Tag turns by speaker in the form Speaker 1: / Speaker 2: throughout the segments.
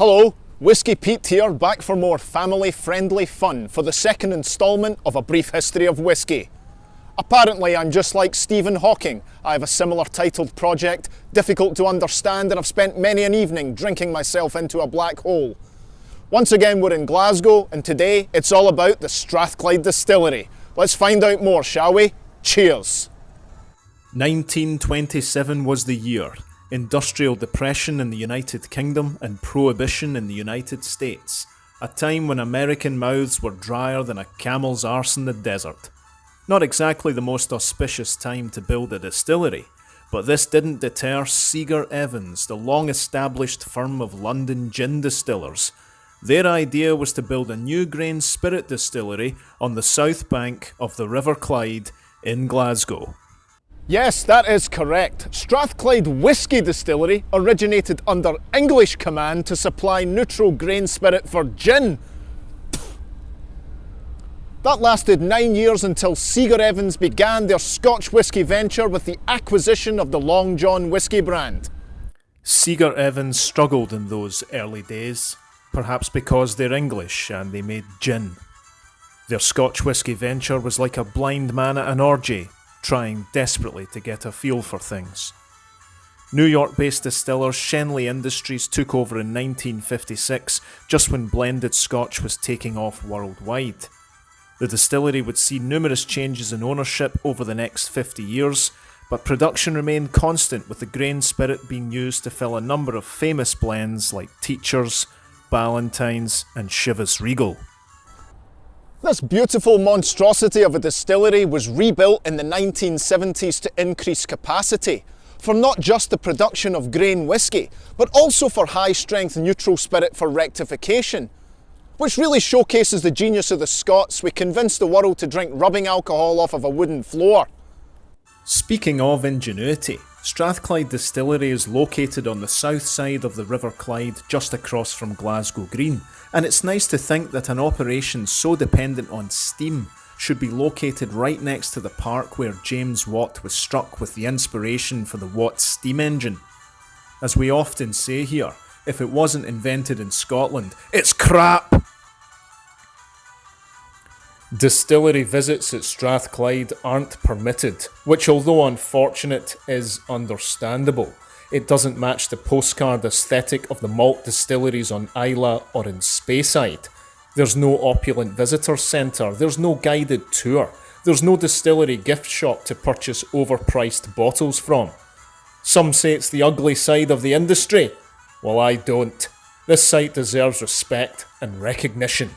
Speaker 1: Hello, Whisky Pete here, back for more family-friendly fun for the second instalment of A Brief History of Whisky. Apparently I'm just like Stephen Hawking. I have a similar titled project, difficult to understand, and I've spent many an evening drinking myself into a black hole. Once again we're in Glasgow, and today it's all about the Strathclyde distillery. Let's find out more, shall we? Cheers!
Speaker 2: 1927 was the year. Industrial depression in the United Kingdom and prohibition in the United States. A time when American mouths were drier than a camel's arse in the desert. Not exactly the most auspicious time to build a distillery, but this didn't deter Seager Evans, the long-established firm of London gin distillers. Their idea was to build a new grain spirit distillery on the south bank of the River Clyde in Glasgow.
Speaker 1: Yes, that is correct. Strathclyde Whisky Distillery originated under English command to supply neutral grain spirit for gin. That lasted 9 years until Seager Evans began their Scotch whisky venture with the acquisition of the Long John whisky brand.
Speaker 2: Seager Evans struggled in those early days, perhaps because they're English and they made gin. Their Scotch whisky venture was like a blind man at an orgy, trying desperately to get a feel for things. New York-based distiller Shenley Industries took over in 1956, just when blended Scotch was taking off worldwide. The distillery would see numerous changes in ownership over the next 50 years, but production remained constant, with the grain spirit being used to fill a number of famous blends like Teacher's, Ballantine's and Chivas Regal.
Speaker 1: This beautiful monstrosity of a distillery was rebuilt in the 1970s to increase capacity, for not just the production of grain whisky, but also for high-strength neutral spirit for rectification, which really showcases the genius of the Scots. We convinced the world to drink rubbing alcohol off of a wooden floor.
Speaker 2: Speaking of ingenuity, Strathclyde Distillery is located on the south side of the River Clyde, just across from Glasgow Green, and it's nice to think that an operation so dependent on steam should be located right next to the park where James Watt was struck with the inspiration for the Watt steam engine. As we often say here, if it wasn't invented in Scotland, it's crap! Distillery visits at Strathclyde aren't permitted, which, although unfortunate, is understandable. It doesn't match the postcard aesthetic of the malt distilleries on Islay or in Speyside. There's no opulent visitor centre, there's no guided tour, there's no distillery gift shop to purchase overpriced bottles from. Some say it's the ugly side of the industry. Well, I don't. This site deserves respect and recognition.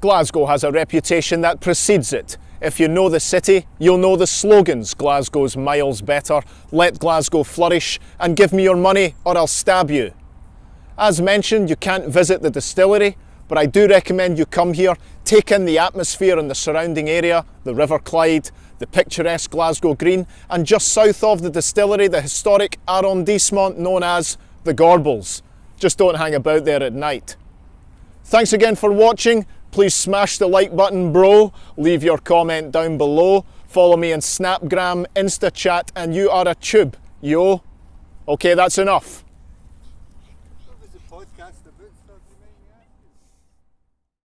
Speaker 1: Glasgow has a reputation that precedes it. If you know the city, you'll know the slogans. Glasgow's miles better, let Glasgow flourish, and give me your money or I'll stab you. As mentioned, you can't visit the distillery, but I do recommend you come here, take in the atmosphere in the surrounding area, the River Clyde, the picturesque Glasgow Green, and just south of the distillery, the historic arrondissement known as the Gorbals. Just don't hang about there at night. Thanks again for watching. Please smash the like button, bro. Leave your comment down below. Follow me on Snapgram, InstaChat, and you are a tube, yo. Okay, that's enough.